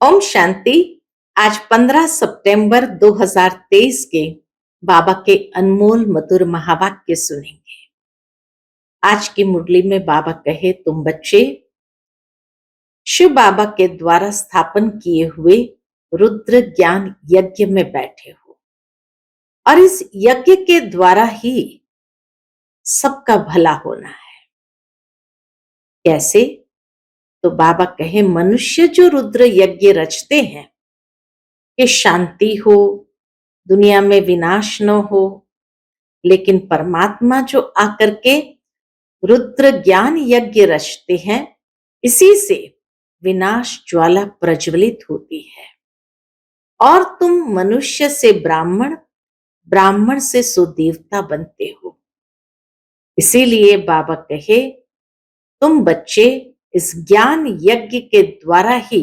ओम शांति। आज 15 सितंबर 2023 के बाबा के अनमोल मधुर महावाक्य सुनेंगे। आज की मुरली में बाबा कहे, तुम बच्चे शिव बाबा के द्वारा स्थापन किए हुए रुद्र ज्ञान यज्ञ में बैठे हो और इस यज्ञ के द्वारा ही सबका भला होना है। कैसे? तो बाबा कहे, मनुष्य जो रुद्र यज्ञ रचते हैं कि शांति हो, दुनिया में विनाश न हो, लेकिन परमात्मा जो आकर के रुद्र ज्ञान यज्ञ रचते हैं, इसी से विनाश ज्वाला प्रज्वलित होती है और तुम मनुष्य से ब्राह्मण, ब्राह्मण से सुदेवता बनते हो। इसीलिए बाबा कहे, तुम बच्चे इस ज्ञान यज्ञ के द्वारा ही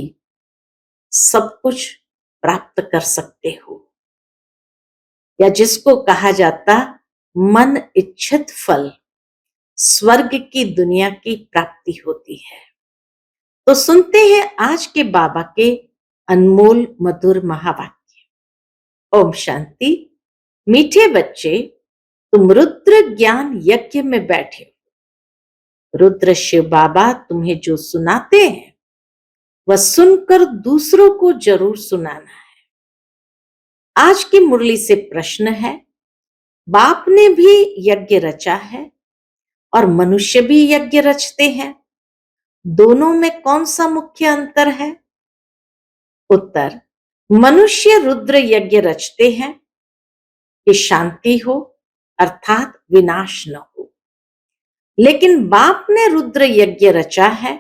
सब कुछ प्राप्त कर सकते हो, या जिसको कहा जाता मन इच्छित फल, स्वर्ग की दुनिया की प्राप्ति होती है। तो सुनते हैं आज के बाबा के अनमोल मधुर महावाक्य। ओम शांति। मीठे बच्चे, तुम रुद्र ज्ञान यज्ञ में बैठे हो। रुद्र शिव बाबा तुम्हें जो सुनाते हैं वह सुनकर दूसरों को जरूर सुनाना है। आज की मुरली से प्रश्न है, बाप ने भी यज्ञ रचा है और मनुष्य भी यज्ञ रचते हैं, दोनों में कौन सा मुख्य अंतर है? उत्तर, मनुष्य रुद्र यज्ञ रचते हैं कि शांति हो अर्थात विनाश न हो, लेकिन बाप ने रुद्र यज्ञ रचा है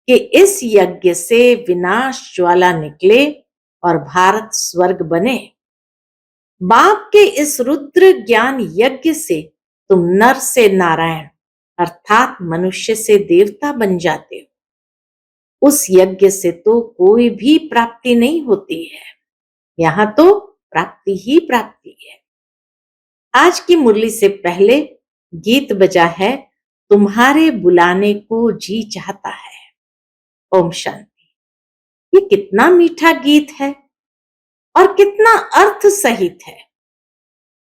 कि इस यज्ञ से विनाश ज्वाला निकले और भारत स्वर्ग बने। बाप के इस रुद्र ज्ञान यज्ञ से तुम नर से नारायण अर्थात मनुष्य से देवता बन जाते हो। उस यज्ञ से तो कोई भी प्राप्ति नहीं होती है, यहां तो प्राप्ति ही प्राप्ति है। आज की मुरली से पहले गीत बजा है, तुम्हारे बुलाने को जी चाहता है। ओम शांति। ये कितना मीठा गीत है और कितना अर्थ सहित है।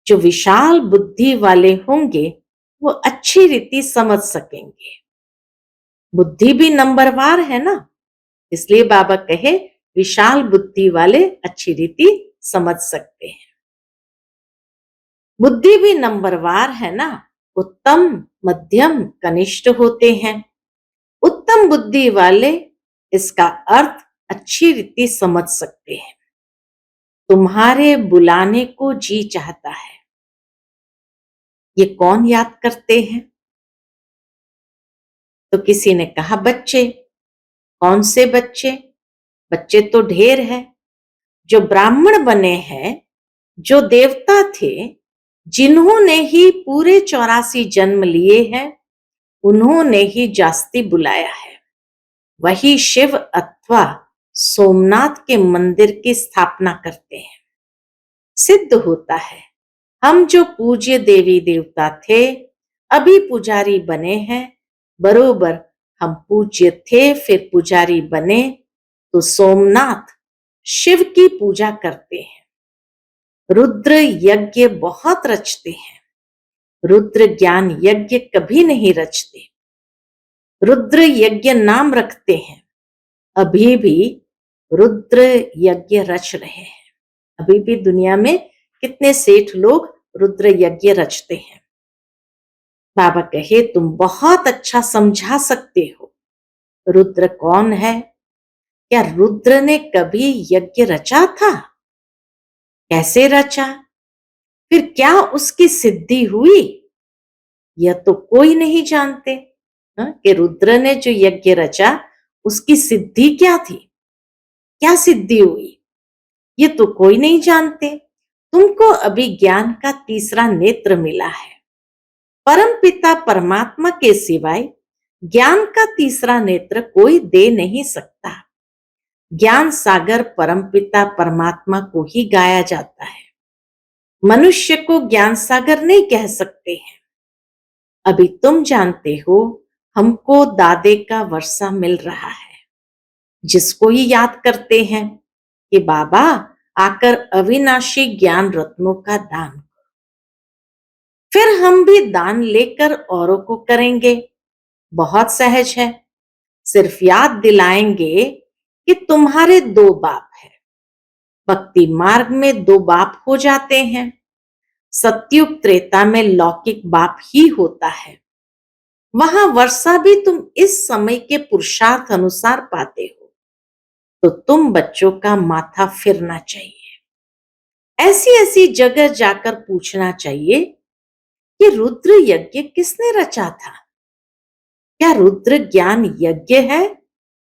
जो विशाल बुद्धि वाले होंगे वो अच्छी रीति समझ सकेंगे। बुद्धि भी नंबरवार है ना, इसलिए बाबा कहे विशाल बुद्धि वाले अच्छी रीति समझ सकते हैं। बुद्धि भी नंबरवार है ना, उत्तम, मध्यम, कनिष्ठ होते हैं। उत्तम बुद्धि वाले इसका अर्थ अच्छी रीति समझ सकते हैं। तुम्हारे बुलाने को जी चाहता है, ये कौन याद करते हैं? तो किसी ने कहा बच्चे। कौन से बच्चे? बच्चे तो ढेर है। जो ब्राह्मण बने हैं, जो देवता थे, जिन्होंने ही पूरे 84 जन्म लिए हैं, उन्होंने ही जास्ती बुलाया है। वही शिव अथवा सोमनाथ के मंदिर की स्थापना करते हैं। सिद्ध होता है हम जो पूज्य देवी देवता थे, अभी पुजारी बने हैं, बरोबर हम पूज्य थे फिर पुजारी बने, तो सोमनाथ शिव की पूजा करते हैं। रुद्र यज्ञ बहुत रचते हैं, रुद्र ज्ञान यज्ञ कभी नहीं रचते। रुद्र यज्ञ नाम रखते हैं, अभी भी रुद्र यज्ञ रच रहे हैं। अभी भी दुनिया में कितने सेठ लोग रुद्र यज्ञ रचते हैं। बाबा कहे, तुम बहुत अच्छा समझा सकते हो रुद्र कौन है। क्या रुद्र ने कभी यज्ञ रचा था? कैसे रचा? फिर क्या उसकी सिद्धि हुई? यह तो कोई नहीं जानते कि रुद्र ने जो यज्ञ रचा उसकी सिद्धि क्या थी, क्या सिद्धि हुई, ये तो कोई नहीं जानते। तुमको अभी ज्ञान का तीसरा नेत्र मिला है। परम पिता परमात्मा के सिवाय ज्ञान का तीसरा नेत्र कोई दे नहीं सकता। ज्ञान सागर परमपिता परमात्मा को ही गाया जाता है, मनुष्य को ज्ञान सागर नहीं कह सकते हैं। अभी तुम जानते हो हमको दादे का वर्षा मिल रहा है, जिसको ही याद करते हैं कि बाबा आकर अविनाशी ज्ञान रत्नों का दान करो। फिर हम भी दान लेकर औरों को करेंगे। बहुत सहज है। सिर्फ याद दिलाएंगे कि तुम्हारे दो बाप हैं। भक्ति मार्ग में दो बाप हो जाते हैं। सतयुग त्रेता में लौकिक बाप ही होता है। वहां वर्षा भी तुम इस समय के पुरुषार्थ अनुसार पाते हो। तो तुम बच्चों का माथा फिरना चाहिए। ऐसी ऐसी जगह जाकर पूछना चाहिए कि रुद्र यज्ञ किसने रचा था। क्या रुद्र ज्ञान यज्ञ है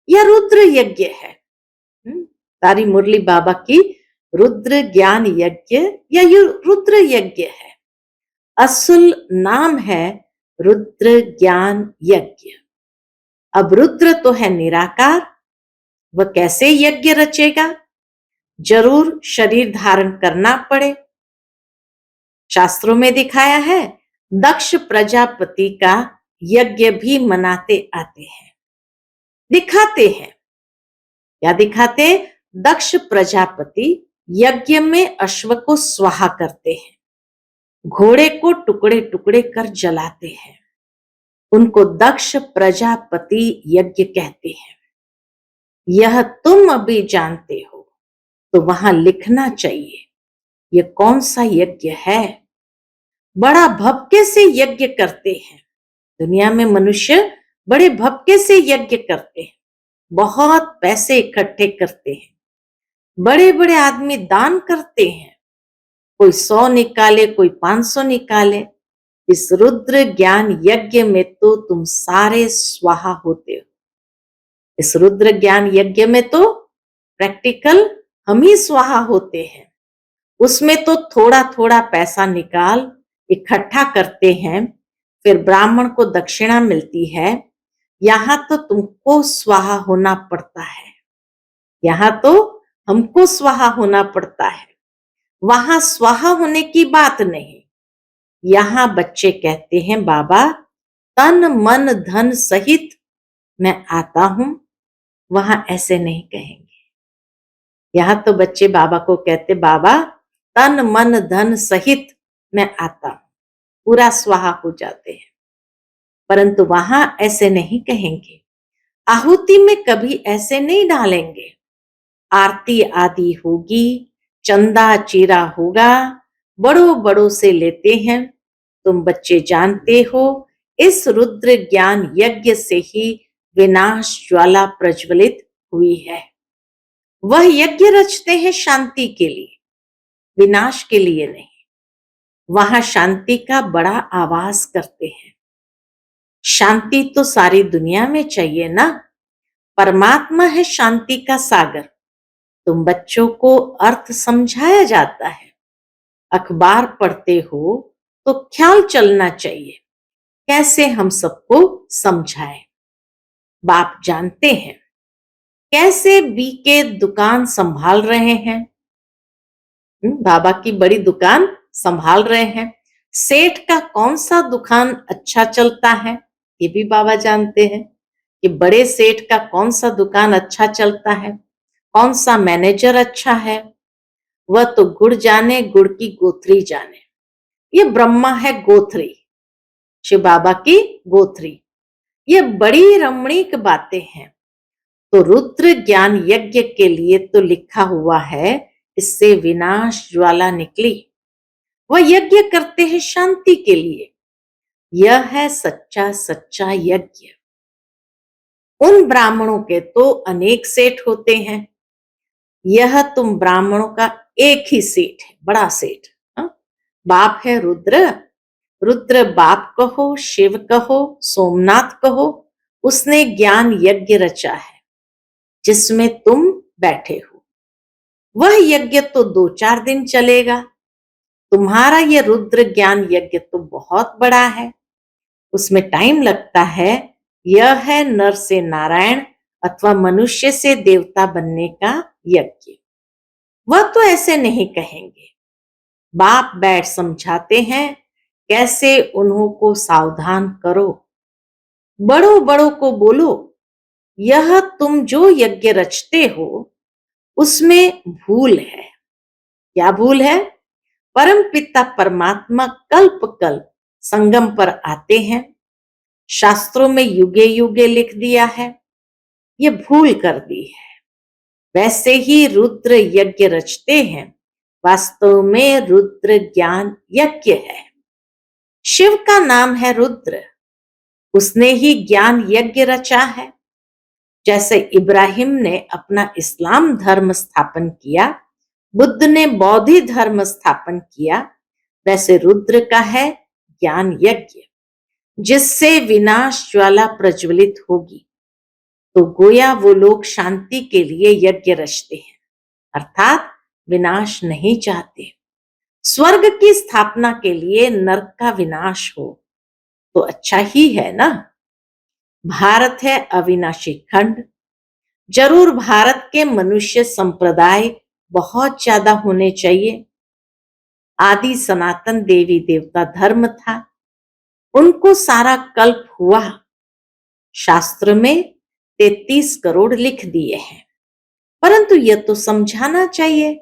या रुद्र यज्ञ है? तारी मुरली बाबा की रुद्र ज्ञान यज्ञ या ये रुद्र यज्ञ है। असल नाम है रुद्र ज्ञान यज्ञ। अब रुद्र तो है निराकार, वह कैसे यज्ञ रचेगा? जरूर शरीर धारण करना पड़े। शास्त्रों में दिखाया है, दक्ष प्रजापति का यज्ञ भी मनाते आते हैं, दिखाते हैं। क्या दिखाते? दक्ष प्रजापति यज्ञ में अश्व को स्वाहा करते हैं, घोड़े को टुकड़े टुकड़े कर जलाते हैं। उनको दक्ष प्रजापति यज्ञ कहते हैं। यह तुम अभी जानते हो, तो वहां लिखना चाहिए यह कौन सा यज्ञ है। बड़ा भपके से यज्ञ करते हैं। दुनिया में मनुष्य बड़े भपके से यज्ञ करते हैं, बहुत पैसे इकट्ठे करते हैं, बड़े बड़े आदमी दान करते हैं। कोई 100 निकाले, कोई 500 निकाले। इस रुद्र ज्ञान यज्ञ में तो तुम सारे स्वाहा होते हो। इस रुद्र ज्ञान यज्ञ में तो प्रैक्टिकल हम ही स्वाहा होते हैं। उसमें तो थोड़ा थोड़ा पैसा निकाल इकट्ठा करते हैं, फिर ब्राह्मण को दक्षिणा मिलती है। यहां तो तुमको स्वाहा होना पड़ता है। यहां तो हमको स्वाहा होना पड़ता है। वहां स्वाहा होने की बात नहीं। यहां बच्चे कहते हैं बाबा तन मन धन सहित मैं आता हूं। वहां ऐसे नहीं कहेंगे। यहां तो बच्चे बाबा को कहते बाबा तन मन धन सहित मैं आता हूं, पूरा स्वाहा हो जाते हैं। परंतु वहां ऐसे नहीं कहेंगे। आहुति में कभी ऐसे नहीं डालेंगे। आरती आदि होगी, चंदा चीरा होगा, बड़ों बड़ों से लेते हैं। तुम बच्चे जानते हो, इस रुद्र ज्ञान यज्ञ से ही विनाश ज्वाला प्रज्वलित हुई है। वह यज्ञ रचते हैं शांति के लिए, विनाश के लिए नहीं। वहां शांति का बड़ा आवाज करते हैं। शांति तो सारी दुनिया में चाहिए ना। परमात्मा है शांति का सागर। तुम बच्चों को अर्थ समझाया जाता है। अखबार पढ़ते हो तो ख्याल चलना चाहिए कैसे हम सबको समझाएं। बाप जानते हैं कैसे बीके दुकान संभाल रहे हैं। बाबा की बड़ी दुकान संभाल रहे हैं। सेठ का कौन सा दुकान अच्छा चलता है, ये भी बाबा जानते हैं कि बड़े सेठ का कौन सा दुकान अच्छा चलता है, कौन सा मैनेजर अच्छा है। वह तो गुड़ जाने, गुड़ की गोथरी जाने। ये ब्रह्मा है गोथरी, शिव बाबा की गोथरी। ये बड़ी रमणीक बातें हैं। तो रुद्र ज्ञान यज्ञ के लिए तो लिखा हुआ है, इससे विनाश ज्वाला निकली। वह यज्ञ करते हैं शांति के लिए। यह है सच्चा सच्चा यज्ञ। उन ब्राह्मणों के तो अनेक सेठ होते हैं। यह तुम ब्राह्मणों का एक ही सेठ है, बड़ा सेठ। बाप है रुद्र। रुद्र बाप कहो, शिव कहो, सोमनाथ कहो, उसने ज्ञान यज्ञ रचा है जिसमें तुम बैठे हो। वह यज्ञ तो 2-4 दिन चलेगा। तुम्हारा यह रुद्र ज्ञान यज्ञ तो बहुत बड़ा है, उसमें टाइम लगता है। यह है नर से नारायण अथवा मनुष्य से देवता बनने का यज्ञ। वह तो ऐसे नहीं कहेंगे। बाप बैठ समझाते हैं कैसे उन्हों को सावधान करो। बड़ों बड़ों को बोलो यह तुम जो यज्ञ रचते हो उसमें भूल है। क्या भूल है? परम पिता परमात्मा कल्प कल्प संगम पर आते हैं, शास्त्रों में युगे युगे लिख दिया है, ये भूल कर दी है। वैसे ही रुद्र यज्ञ रचते हैं, वास्तव में रुद्र ज्ञान यज्ञ है। शिव का नाम है रुद्र, उसने ही ज्ञान यज्ञ रचा है। जैसे इब्राहिम ने अपना इस्लाम धर्म स्थापन किया, बुद्ध ने बौद्ध धर्म स्थापन किया, वैसे रुद्र का है ज्ञान यज्ञ, जिससे विनाश ज्वाला प्रज्वलित होगी। तो गोया वो लोग शांति के लिए यज्ञ रचते हैं, अर्थात विनाश नहीं चाहते। स्वर्ग की स्थापना के लिए नरक का विनाश हो तो अच्छा ही है ना। भारत है अविनाशी खंड, जरूर भारत के मनुष्य संप्रदाय बहुत ज्यादा होने चाहिए। आदि सनातन देवी देवता धर्म था, उनको सारा कल्प हुआ। शास्त्र में 33 करोड़ लिख दिए हैं, परंतु यह तो समझाना चाहिए।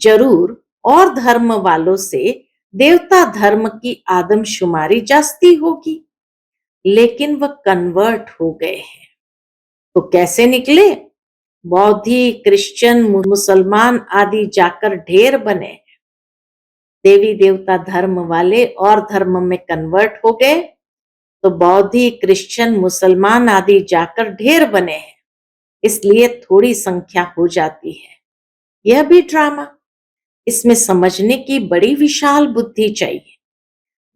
जरूर और धर्म वालों से देवता धर्म की आदमशुमारी जास्ती होगी, लेकिन वह कन्वर्ट हो गए हैं। तो कैसे निकले? बौद्धी, क्रिश्चियन, मुसलमान आदि जाकर ढेर बने। देवी देवता धर्म वाले और धर्म में कन्वर्ट हो गए, तो बौद्धी, क्रिश्चियन, मुसलमान आदि जाकर ढेर बने हैं, इसलिए थोड़ी संख्या हो जाती है। यह भी ड्रामा, इसमें समझने की बड़ी विशाल बुद्धि चाहिए।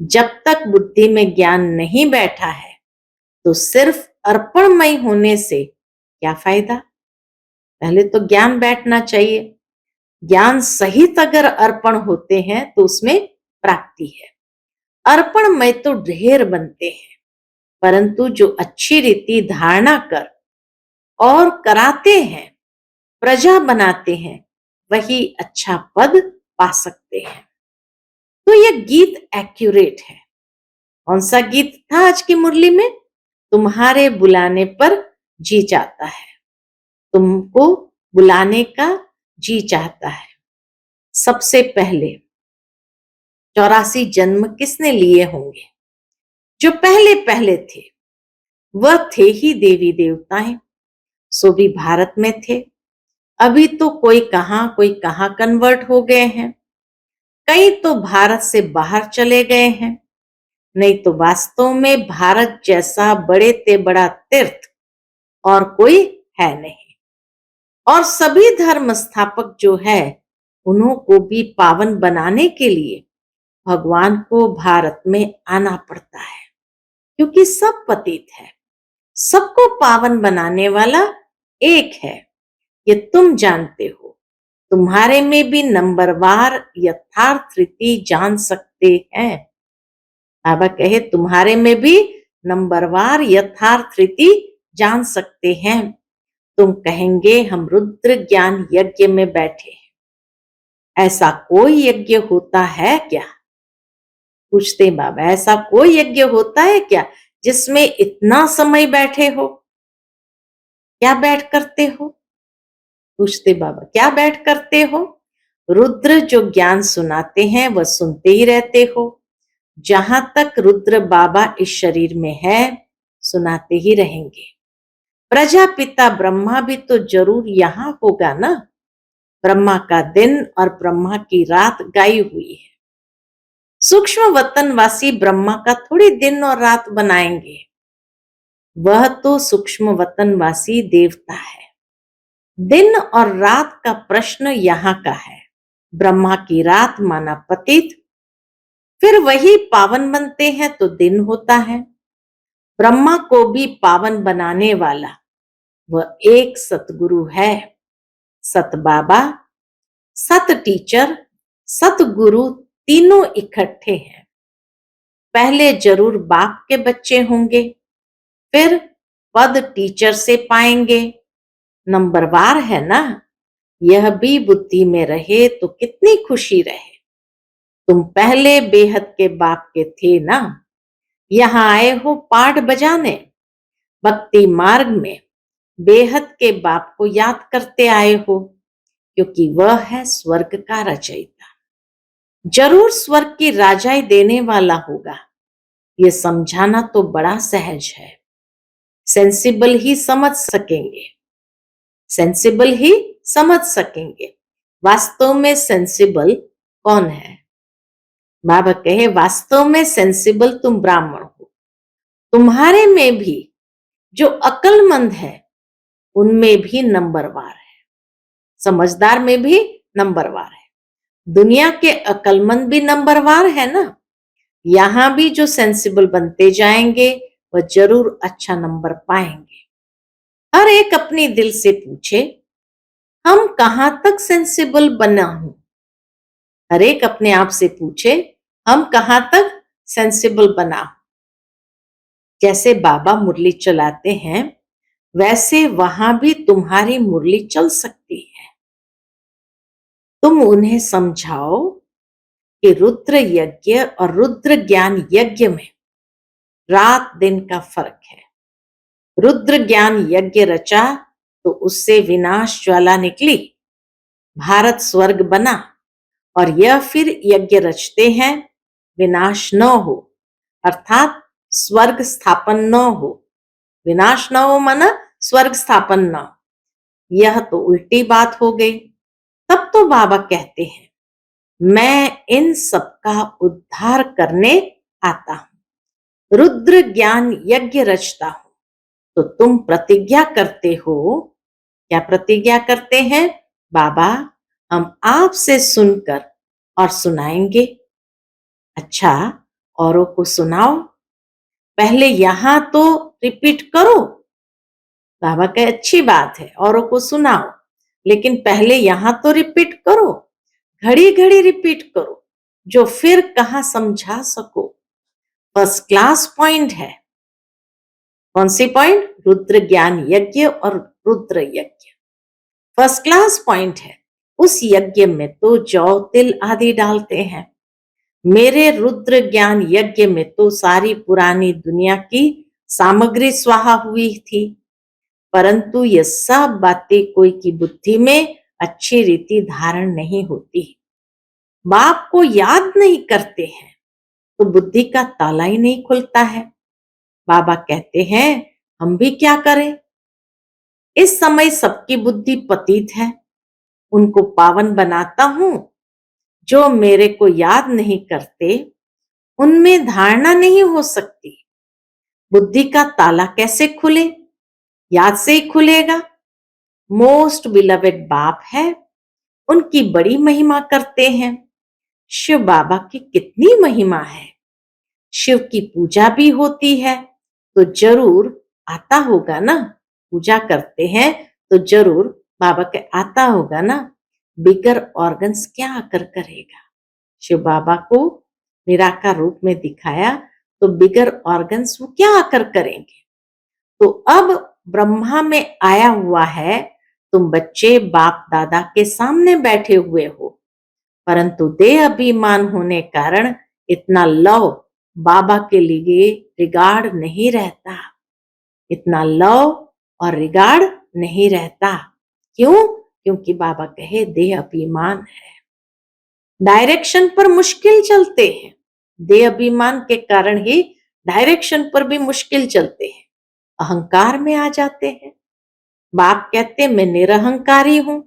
जब तक बुद्धि में ज्ञान नहीं बैठा है तो सिर्फ अर्पणमय होने से क्या फायदा? पहले तो ज्ञान बैठना चाहिए। ज्ञान सहित अगर अर्पण होते हैं तो उसमें प्राप्ति है। अर्पणमय तो ढेर बनते हैं, परंतु जो अच्छी रीति धारणा कर और कराते हैं, प्रजा बनाते हैं, वही अच्छा पद पा सकते हैं। तो यह गीत एक्यूरेट है। कौन सा गीत था आज की मुरली में? तुम्हारे बुलाने पर जी चाहता है, तुमको बुलाने का जी चाहता है। सबसे पहले 84 जन्म किसने लिए होंगे? जो पहले पहले थे वह थे ही देवी देवताएं, सो भी भारत में थे। अभी तो कोई कहां कन्वर्ट हो गए हैं, कई तो भारत से बाहर चले गए हैं। नहीं तो वास्तव में भारत जैसा बड़े ते बड़ा तीर्थ और कोई है नहीं। और सभी धर्म स्थापक जो है, उन्हों को भी पावन बनाने के लिए भगवान को भारत में आना पड़ता है, क्योंकि सब पतित है। सबको पावन बनाने वाला एक है, ये तुम जानते हो। तुम्हारे में भी नंबरवार यथार्थ रीति जान सकते हैं। बाबा कहे तुम्हारे में भी नंबरवार यथार्थ रीति जान सकते हैं। तुम कहेंगे हम रुद्र ज्ञान यज्ञ में बैठे हैं। ऐसा कोई यज्ञ होता है क्या? पूछते बाबा, ऐसा कोई यज्ञ होता है क्या जिसमें इतना समय बैठे हो? क्या बैठ करते हो? पूछते बाबा, क्या बैठ करते हो? रुद्र जो ज्ञान सुनाते हैं वह सुनते ही रहते हो। जहां तक रुद्र बाबा इस शरीर में है, सुनाते ही रहेंगे। प्रजापिता ब्रह्मा भी तो जरूर यहां होगा ना। ब्रह्मा का दिन और ब्रह्मा की रात गाई हुई है। सूक्ष्म वतनवासी ब्रह्मा का थोड़ी दिन और रात बनाएंगे, वह तो सूक्ष्म वतनवासी देवता है। दिन और रात का प्रश्न यहाँ का है। ब्रह्मा की रात माना पतित, फिर वही पावन बनते हैं तो दिन होता है। ब्रह्मा को भी पावन बनाने वाला वह एक सतगुरु है। सत बाबा, सत टीचर, सतगुरु तीनों इकट्ठे हैं। पहले जरूर बाप के बच्चे होंगे, फिर पद टीचर से पाएंगे। नंबरवार है ना, यह भी बुद्धि में रहे तो कितनी खुशी रहे। तुम पहले बेहद के बाप के थे ना, यहाँ आए हो पाठ बजाने। भक्ति मार्ग में बेहद के बाप को याद करते आए हो, क्योंकि वह है स्वर्ग का रचयिता। जरूर स्वर्ग की राजाई देने वाला होगा, ये समझाना तो बड़ा सहज है। सेंसिबल ही समझ सकेंगे, सेंसिबल ही समझ सकेंगे। वास्तव में सेंसिबल कौन है? बाबा कहे, वास्तव में सेंसिबल तुम ब्राह्मण हो। तुम्हारे में भी जो अक्लमंद है, उनमें भी नंबरवार है, समझदार में भी नंबरवार है। दुनिया के अक्लमंद भी नंबरवार है ना। यहां भी जो सेंसिबल बनते जाएंगे वह जरूर अच्छा नंबर पाएंगे। हर एक अपने दिल से पूछे, हम कहां तक सेंसिबल बना हूं? हर एक अपने आप से पूछे, हम कहां तक सेंसिबल बना हूं? जैसे बाबा मुरली चलाते हैं, वैसे वहां भी तुम्हारी मुरली चल सकती है। तुम उन्हें समझाओ कि रुद्र यज्ञ और रुद्र ज्ञान यज्ञ में रात दिन का फर्क है। रुद्र ज्ञान यज्ञ रचा तो उससे विनाश ज्वाला निकली, भारत स्वर्ग बना। और यह फिर यज्ञ रचते हैं, विनाश न हो, अर्थात स्वर्ग स्थापन न हो। विनाश न हो माना स्वर्ग स्थापन न हो, यह तो उल्टी बात हो गई। तब तो बाबा कहते हैं, मैं इन सबका उद्धार करने आता हूं, रुद्र ज्ञान यज्ञ रचता हूं। तो तुम प्रतिज्ञा करते हो, क्या प्रतिज्ञा करते हैं? बाबा, हम आपसे सुनकर और सुनाएंगे। अच्छा, औरों को सुनाओ, पहले यहां तो रिपीट करो। बाबा कहे, अच्छी बात है, औरों को सुनाओ, लेकिन पहले यहां तो रिपीट करो, घड़ी घड़ी रिपीट करो, जो फिर कहां समझा सको। फर्स्ट क्लास पॉइंट है। कौन सी पॉइंट? रुद्र ज्ञान यज्ञ और रुद्र यज्ञ फर्स्ट क्लास पॉइंट है। उस यज्ञ में तो जौ तिल आदि डालते हैं, मेरे रुद्र ज्ञान यज्ञ में तो सारी पुरानी दुनिया की सामग्री स्वाहा हुई थी। परंतु ये सब बातें कोई की बुद्धि में अच्छी रीति धारण नहीं होती, बाप को याद नहीं करते हैं, तो बुद्धि का ताला ही नहीं खुलता है। बाबा कहते हैं, हम भी क्या करें? इस समय सबकी बुद्धि पतित है, उनको पावन बनाता हूं। जो मेरे को याद नहीं करते, उनमें धारणा नहीं हो सकती। बुद्धि का ताला कैसे खुले? याद से ही खुलेगा। मोस्ट बिलवेड बाप है, उनकी बड़ी महिमा करते हैं। शिव बाबा की कितनी महिमा है, शिव की पूजा भी होती है, तो जरूर आता होगा ना। पूजा करते हैं तो जरूर बाबा के आता होगा ना। बिगर ऑर्गन्स क्या आकर करेगा? शिव बाबा को निराकार रूप में दिखाया, तो बिगर ऑर्गन्स वो क्या आकर करेंगे? तो अब ब्रह्मा में आया हुआ है, तुम बच्चे बाप दादा के सामने बैठे हुए हो, परंतु देह अभिमान होने कारण इतना लव बाबा के लिए रिगार्ड नहीं रहता, इतना लव और रिगार्ड नहीं रहता। क्यों? क्योंकि बाबा कहे देह अभिमान है, डायरेक्शन पर मुश्किल चलते हैं। देह अभिमान के कारण ही डायरेक्शन पर भी मुश्किल चलते हैं, अहंकार में आ जाते हैं। बाप कहते मैं निरहंकारी हूं,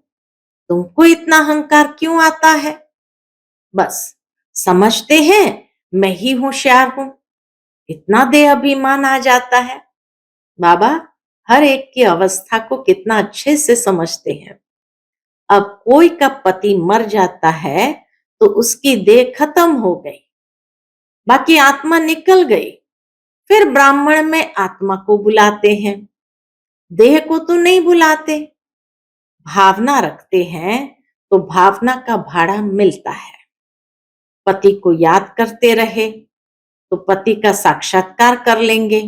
तुमको इतना अहंकार क्यों आता है? बस समझते हैं मैं ही होशियार हूं, इतना देह अभिमान आ जाता है। बाबा हर एक की अवस्था को कितना अच्छे से समझते हैं। अब कोई का पति मर जाता है तो उसकी देह खत्म हो गई, बाकी आत्मा निकल गई, फिर ब्राह्मण में आत्मा को बुलाते हैं, देह को तो नहीं बुलाते। भावना रखते हैं तो भावना का भाड़ा मिलता है। पति को याद करते रहे तो पति का साक्षात्कार कर लेंगे।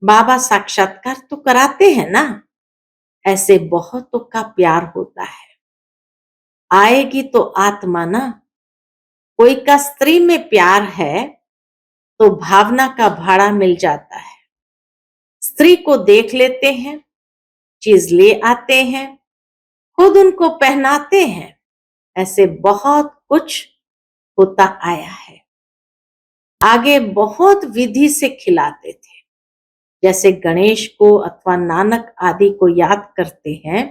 बाबा साक्षात्कार तो कराते हैं ना। ऐसे बहुतों का प्यार होता है। आएगी तो आत्मा ना। कोई का स्त्री में प्यार है तो भावना का भाड़ा मिल जाता है। स्त्री को देख लेते हैं चीज ले आते हैं, खुद उनको पहनाते हैं। ऐसे बहुत कुछ होता आया है। आगे बहुत विधि से खिलाते थे। जैसे गणेश को अथवा नानक आदि को याद करते हैं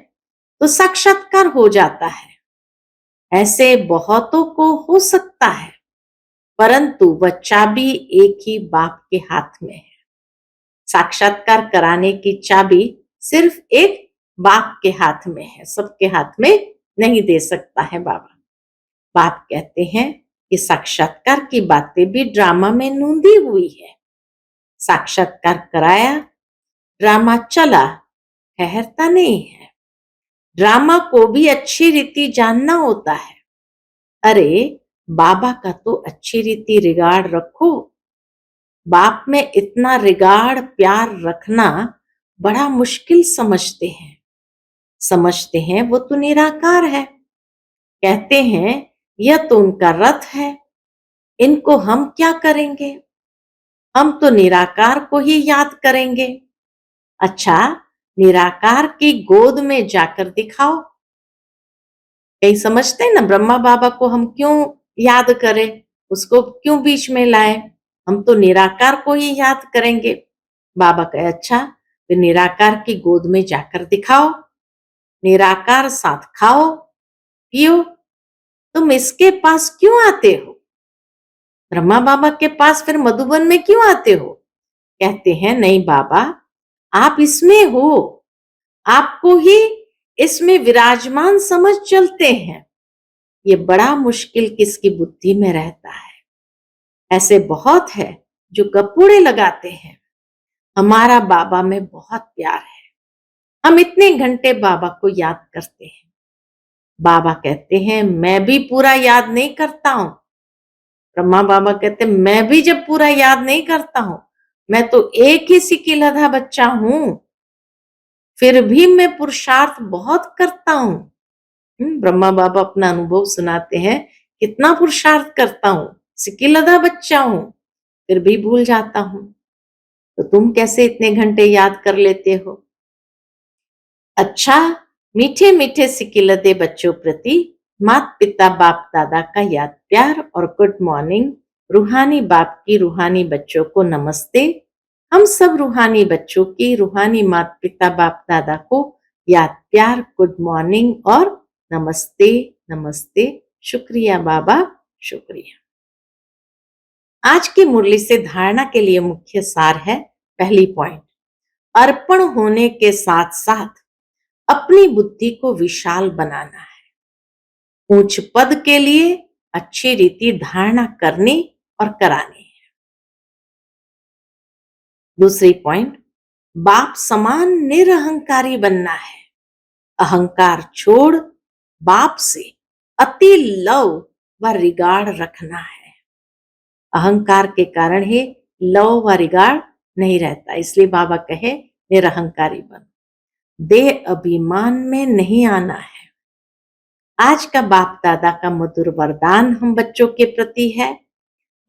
तो साक्षात्कार हो जाता है। ऐसे बहुतों को हो सकता है, परंतु वह चाबी एक ही बाप के हाथ में है। साक्षात्कार कराने की चाबी सिर्फ एक बाप के हाथ में है, सबके हाथ में नहीं दे सकता है बाबा। बाप कहते हैं कि साक्षात्कार की बातें भी ड्रामा में नूंदी हुई है। साक्षात्कार कराया, ड्रामा चला, ठहरता नहीं है। ड्रामा को भी अच्छी रीति जानना होता है। अरे बाबा का तो अच्छी रीति रिगार्ड रखो। बाप में इतना रिगार्ड प्यार रखना बड़ा मुश्किल समझते हैं वो तो निराकार है। कहते हैं यह तो उनका रथ है, इनको हम क्या करेंगे, हम तो निराकार को ही याद करेंगे। अच्छा, निराकार की गोद में जाकर दिखाओ। कई समझते हैं ना, ब्रह्मा बाबा को हम क्यों याद करें, उसको क्यों बीच में लाए, हम तो निराकार को ही याद करेंगे। बाबा कहे अच्छा, फिर निराकार की गोद में जाकर दिखाओ, निराकार साथ खाओ पियो। तुम इसके पास क्यों आते हो, ब्रह्मा बाबा के पास फिर मधुबन में क्यों आते हो? कहते हैं नहीं बाबा, आप इसमें हो, आपको ही इसमें विराजमान समझ चलते हैं। ये बड़ा मुश्किल किसकी बुद्धि में रहता है। ऐसे बहुत है जो गप्पुड़े लगाते हैं। हमारा बाबा में बहुत प्यार है, हम इतने घंटे बाबा को याद करते हैं। बाबा कहते हैं मैं भी पूरा याद नहीं करता हूं। ब्रह्मा बाबा कहते हैं मैं भी जब पूरा याद नहीं करता हूं, मैं तो एक ही सिकिलधा बच्चा हूं, फिर भी मैं पुरुषार्थ बहुत करता हूं। ब्रह्मा बाबा अपना अनुभव सुनाते हैं, कितना पुरुषार्थ करता हूं, सिकिलधा बच्चा हूं, फिर भी भूल जाता हूं। तो तुम कैसे इतने घंटे याद कर लेते हो? अच्छा, मीठे मीठे सिकिलधे बच्चों प्रति माता पिता बाप दादा का याद प्यार और गुड मॉर्निंग। रूहानी बाप की रूहानी बच्चों को नमस्ते। हम सब रूहानी बच्चों की रूहानी माता पिता बाप दादा को याद प्यार, गुड मॉर्निंग और नमस्ते नमस्ते। शुक्रिया बाबा, शुक्रिया। आज की मुरली से धारणा के लिए मुख्य सार है, पहली पॉइंट, अर्पण होने के साथ साथ अपनी बुद्धि को विशाल बनाना है। उच्च पद के लिए अच्छी रीति धारणा करनी और करानी है। दूसरी पॉइंट, बाप समान निरहंकारी बनना है। अहंकार छोड़ बाप से अति लव व रिगार्ड रखना है। अहंकार के कारण ही लव व रिगार्ड नहीं रहता, इसलिए बाबा कहे निरहंकारी बन। देह अभिमान में नहीं आना है। आज का बाप दादा का मधुर वरदान हम बच्चों के प्रति है,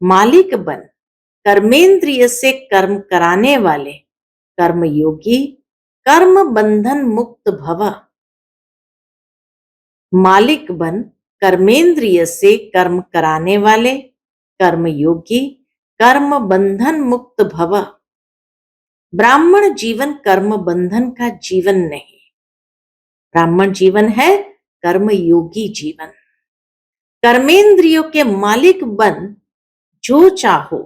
मालिक बन, कर्मेंद्रिय से कर्म कराने वाले, कर्म योगी, कर्म बंधन मुक्त भव। मालिक बन, कर्मेंद्रिय से कर्म कराने वाले, कर्म योगी, कर्म बंधन मुक्त भव। ब्राह्मण जीवन कर्म बंधन का जीवन नहीं, ब्राह्मण जीवन है कर्म योगी जीवन। कर्मेंद्रियों के मालिक बन, जो चाहो,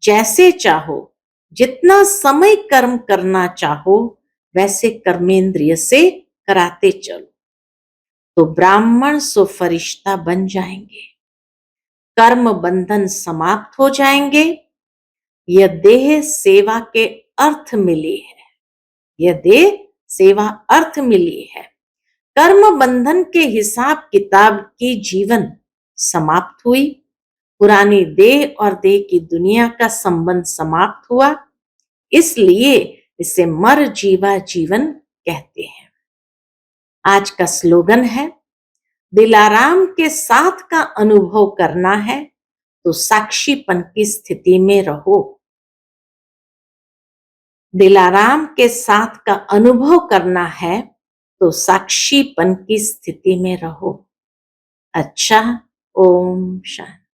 जैसे चाहो, जितना समय कर्म करना चाहो, वैसे कर्मेंद्रिय से कराते चलो, तो ब्राह्मण सो फरिश्ता बन जाएंगे, कर्म बंधन समाप्त हो जाएंगे। यह देह सेवा के अर्थ मिली है, यह देह सेवा अर्थ मिली है। कर्म बंधन के हिसाब किताब की जीवन समाप्त हुई। पुरानी देह और देह की दुनिया का संबंध समाप्त हुआ, इसलिए इसे मर जीवा जीवन कहते हैं। आज का स्लोगन है, दिलाराम के साथ का अनुभव करना है तो साक्षीपन की स्थिति में रहो। दिलाराम के साथ का अनुभव करना है तो साक्षीपन की स्थिति में रहो। अच्छा, ओम शांति।